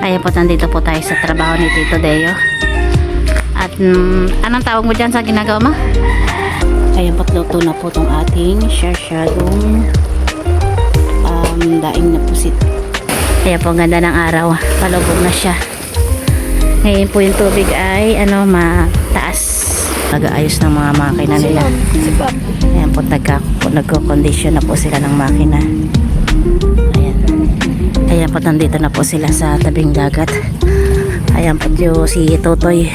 Ayan po, nandito po tayo sa trabaho ni Tito Deo. At anong tawag mo dyan sa ginagawa mo? Ayan po, luto na po itong ating sharsyadong daing na pusit. Ayan po, ganda ng araw. Palubog na siya. Ngayon po yung tubig ay mataas. Nag-aayos ng mga makina nila. Ayan po, nagko-condition na po sila ng makina. Ayan po, nandito na po sila sa tabing dagat. Ayan po si Totoy.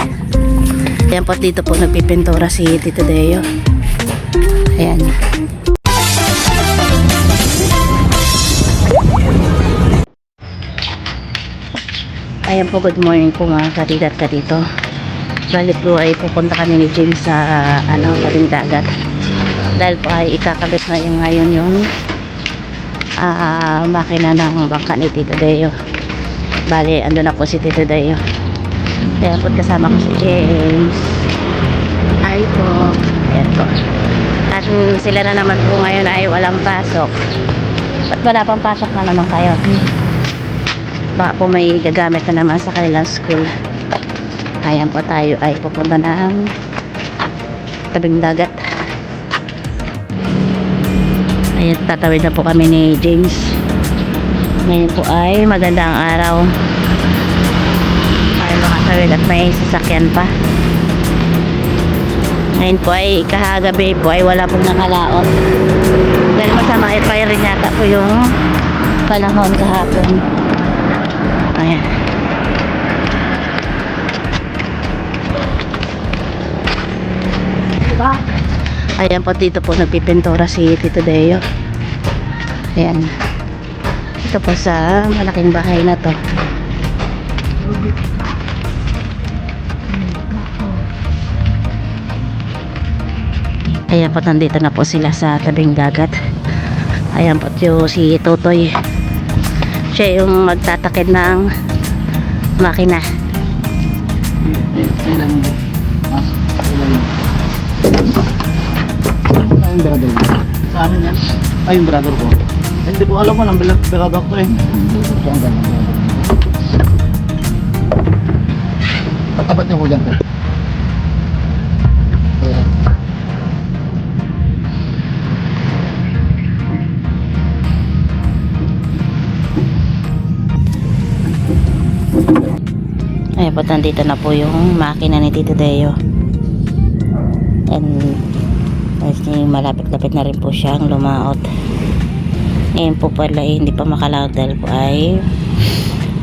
Ayan po, dito po nagpipintura si Tito Deo. Ayan. Ayan po, good morning po mga katidat ka dito. Bali po ay pupunta kami ni James sa tabing dagat. Dahil po ay ikakabit na yung ngayon yung makina ng bangka ni Tito Deo. Bali, ando na po si Tito Deo. Kaya po kasama ko si James. Ay po. Ayan po. At sila na naman po ngayon ay walang pasok. Ba't wala pang pasok na naman kayo? Baka po may gagamit na naman sa kanilang school. Ayan po, tayo ay pupunta ng tabing dagat. Ayan, tatawid na po kami ni James. Ngayon po ay magandang araw. Ay makatawid at may sasakyan pa. Ngayon po ay kahagabi po ay wala pong nakalaot. Dahil masama ay fire rin yata po yung panahon kahapon. Ayan. Ayan po, dito po nagpipintura si Tito Deo. Ayan. Ito po sa malaking bahay na to. Ayan po, nandito na po sila sa tabing dagat. Ayan po si Totoy. Siya yung magtatakid ng makina. Yung brother ko. Sa amin yan. Ay, yung brother ko. Hindi po alam mo ng brother ko eh. So, ang ganyan. Patabat niyo po dyan. Ayan. Ayan po, nandito na po yung makina ni Tito Deo. And malapit-lapit na rin po siyang lumaot. Ngayon po pala hindi pa makalaot dahil po ay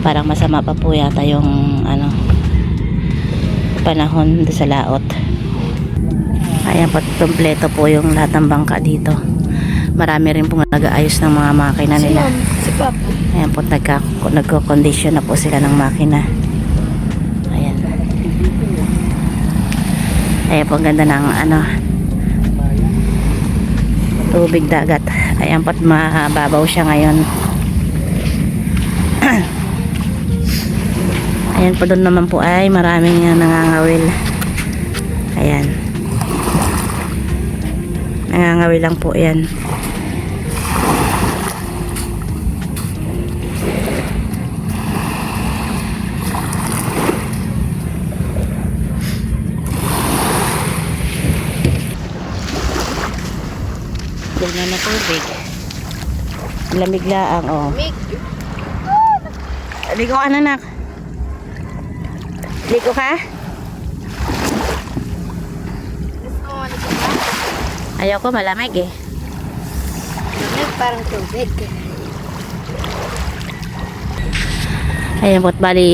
parang masama pa po yata yung panahon sa laot. Ayan po, kompleto po yung lahat ng bangka dito. Marami rin po nag-aayos ng mga makina nila. Ayan po, nagko-condition na po sila ng makina. Ayan. Ayan po, ang ganda ng tubig dagat. Ayan po't mababaw siya ngayon. Ayan po, doon naman po ay maraming nangangawil. Ayan. Nangangawil lang po yan. Ganyan na tubig. Lamig laang, oh. Ligo ka, anak. Ligo ka? Ayaw ko, malamig eh. Malamig, parang tubig. Ayan po, bali,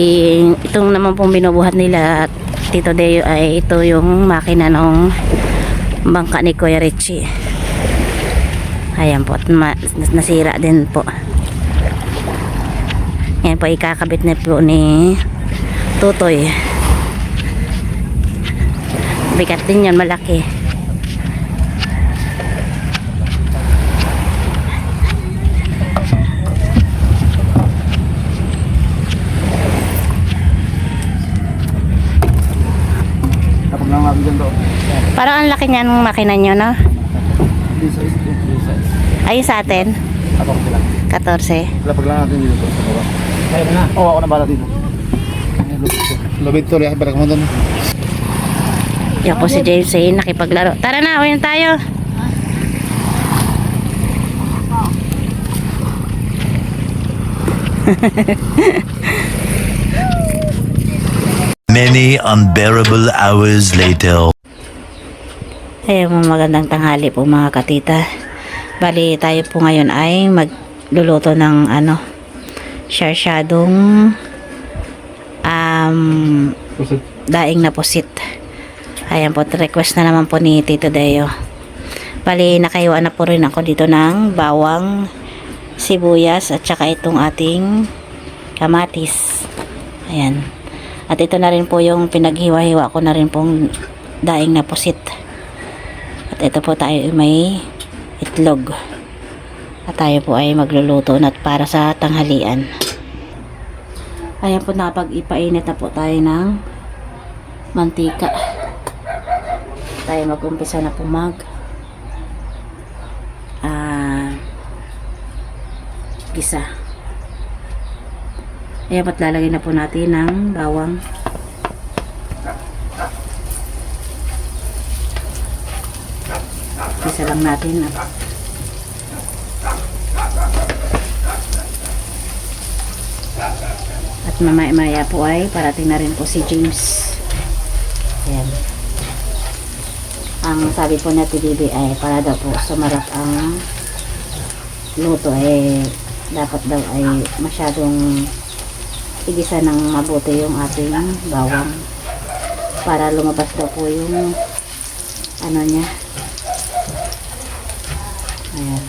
itong naman pong binubuhat nila Tito Deo ay ito yung makina ng bangka ni Kuya Richie. Ayan po, nasira din po. Ngayon po, ikakabit na po ni Totoy. Bigat din yun, malaki. Tapos lang natin dyan doon. Parang ang laki niyan ng makina nyo, no? This Ayun sa atin, Ako sila. 14. Lapag lang natin dito sa baba. Kaya na. Oo, ako na bala dito. Lubid to, lihat barang mo doon. Yan po si James ay nakipaglaro. Tara na, uwi na tayo. Many unbearable hours later. Ayun, magandang tanghali po mga katita. Bali tayo po ngayon ay magluluto ng sarsyadong daing na pusit. Ayan po, request na naman po ni Tito Deo. Bali nakaiwan na po rin ako dito ng bawang, sibuyas at saka itong ating kamatis. Ayan. At ito na rin po yung pinaghiwa-hiwa ko na rin pong daing na pusit. At ito po tayo may itlog. At tayo po ay magluluto na para sa tanghalian. Ayan po, napag-ipainit na po tayo ng mantika. Tayo mag-umpisa na po gisa. Ayan po, lalagay na po natin ng bawang. Gisa lang natin. At mamaya po ay parating na rin po si James. Ayan. Ang sabi po na Bibi ay para daw po sumarap ang luto ay dapat daw ay masyadong igisa ng mabuti yung ating bawang para lumabas daw po yung niya. Ayan.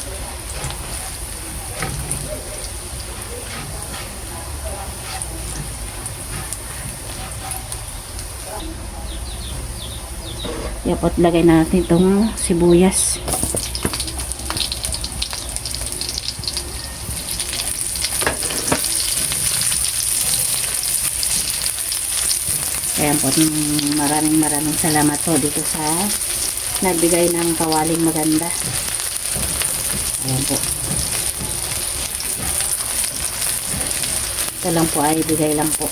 Yapot, lagay natin itong sibuyas. Ayan po, maraming salamat po dito sa nagbigay ng kawaling maganda. Ayan po. Ito lang po ay bigay lang po.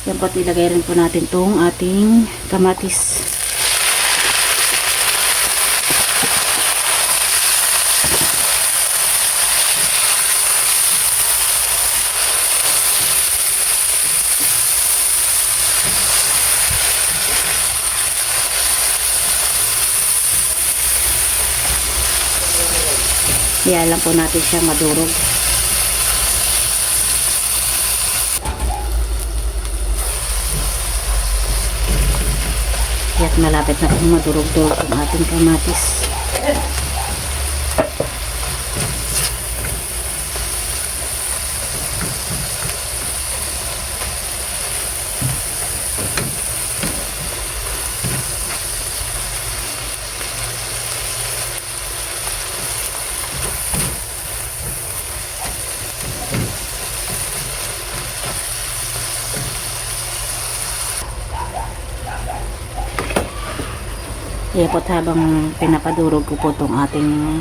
Yan po, ilagay rin po natin itong ating kamatis. Kaya lang po natin siya madurog. Kaya't malapit na pong madurog-durog ang ating kamatis. Kaya po habang pinapadurog ko po itong ating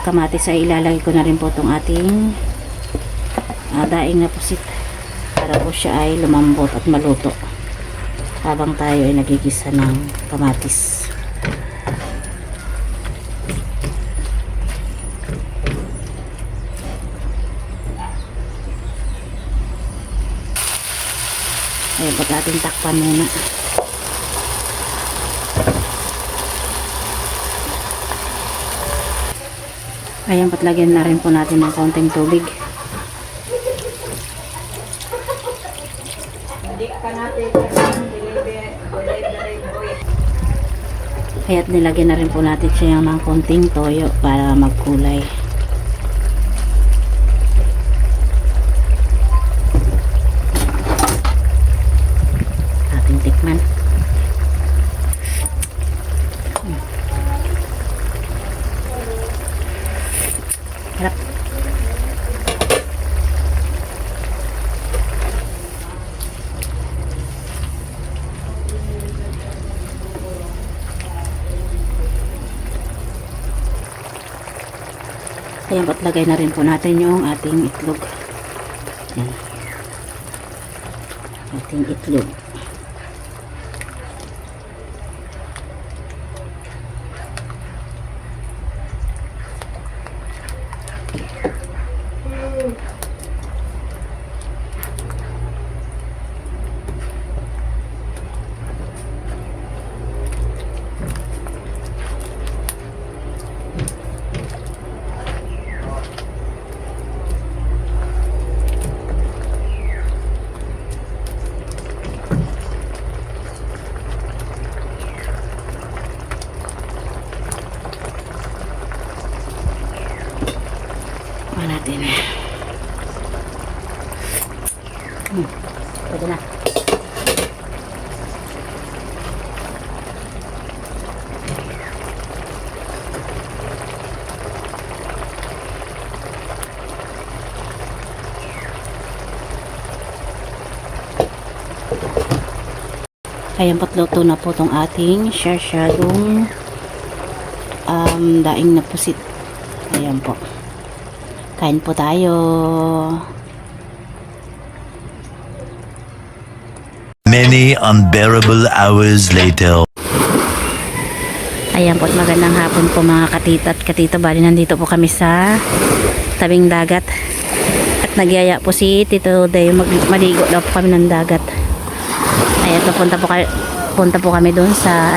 kamatis ay ilalagay ko na rin po itong ating daing na pusit para po siya ay lumambot at maluto habang tayo ay nagigisa ng kamatis. Ayan po, ating takpan muna. Ayan, patlagyan na rin po natin ng konting tubig. Kaya't nilagyan na rin po natin siya ng konting toyo para magkulay. Ating tikman. Harap. Ayan, at lagay na rin po natin yung ating itlog. Ayan. Ating itlog. Natin. Pwede na. Ayan, patluto na po itong ating sharsyadong daing na pusit. Ayan po. Kain po tayo. Many unbearable hours later. Ayan po, at magandang hapon po mga katita at katito. Bali, nandito po kami sa tabing dagat. At nagyaya po si Tito Day, maligo daw po kami ng dagat. Ayan, punta po kami doon sa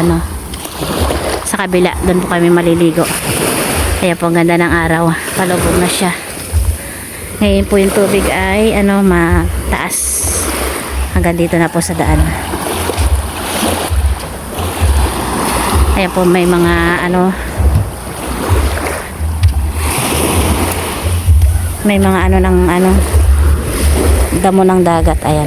sa kabila. Doon po kami maliligo. Ayan po, ang ganda ng araw. Palubog na siya. Ngayon po yung tubig ay mataas. Hanggang dito na po sa daan. Ayan po, may mga may mga damo ng dagat. Ayan.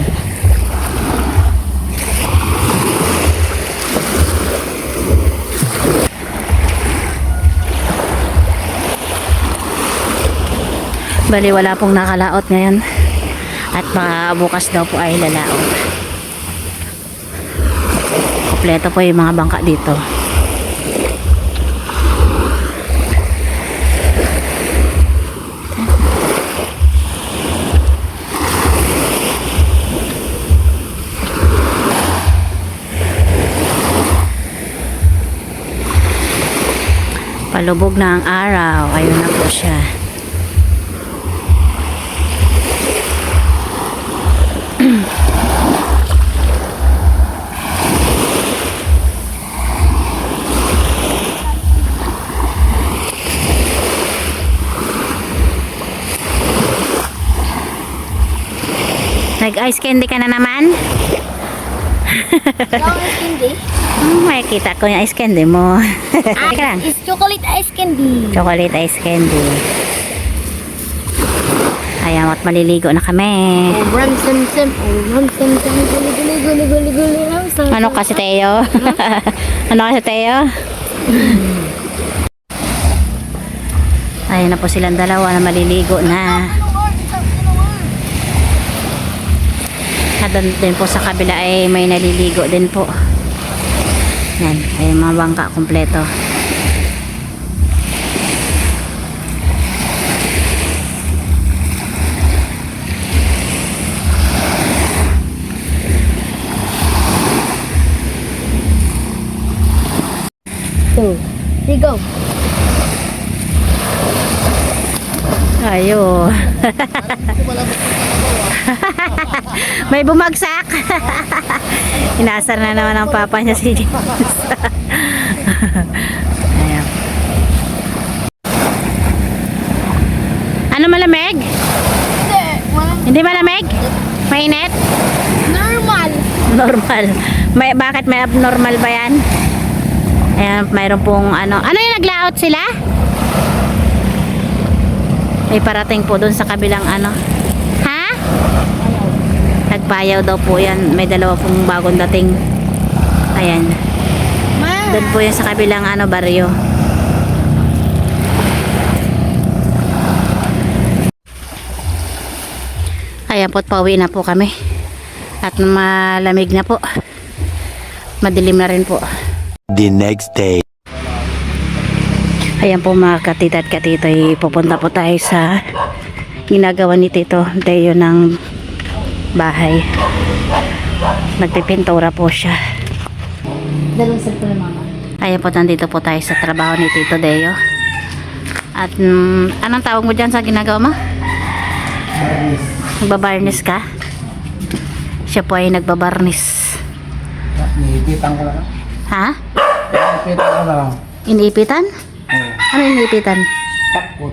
Bali, wala pong nakalaot ngayon. At baka bukas daw po ay lalaot. Kompleto po yung mga bangka dito. Palubog na ang araw. Ayun na po siya. Nag-ice candy ka na naman? Yung ice candy? Makikita ko yung ice candy mo. Teka lang. It's chocolate ice candy. Chocolate ice candy. Ayan, at maliligo na kami. Ram sam sam. Ram sam sam. Guli guli guli guli guli. Ram sam. Ano kasi Teo? Ano kasi Teo? Ayan na po silang dalawa na maliligo na. At doon din po sa kabila ay may naliligo din po. Yan, ay mga bangka kompleto. Two, three, go. Ayo. May bumagsak. Inasar na naman ang papa niya si James. Ayan. Ano, malamig? Hindi malamig? Mainit? Normal. Normal. Bakit may abnormal ba yan? Ayan, mayroon pong ano yung naglaot sila? May parating po doon sa kabilang Ha? Nagbayaw daw po yan. May dalawa pong bagong dating. Ayan. Doon po yan sa kabilang baryo. Ayan po, pauwi na po kami. At malamig na po. Madilim na rin po. The next day. Ayan po mga katita at katitoy, pupunta po tayo sa ginagawa ni Tito Deo ng bahay. Nagpipintura po siya. Dalawang set ko na mama. Ayan po, nandito po tayo sa trabaho ni Tito Deo. At anong tawag mo dyan sa ginagawa mo? Nagbabarnis ka? Siya po ay nagbabarnis. Niipitan ko lang. Ha? Niipitan ko na lang. Iniipitan? Ano iniipitan? Takot.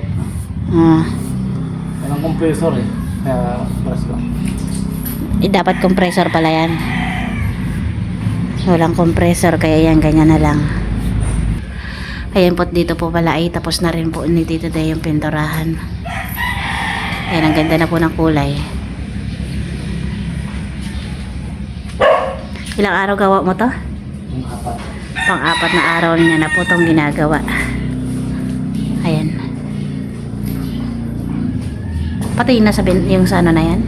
Ah, Walang compressor eh. Kaya press lang. dapat compressor pala yan. Walang compressor kaya yan, ganyan na lang. Ayan po, dito po pala ay tapos na rin po ni Tito Deo yung pinturahan. Ayan, ang ganda na po ng kulay. Ilang araw gawa mo to? Yung apat. Pang-apat na araw niya na po itong ginagawa. Ayan. Pati yung nasa yung sa ano na yan?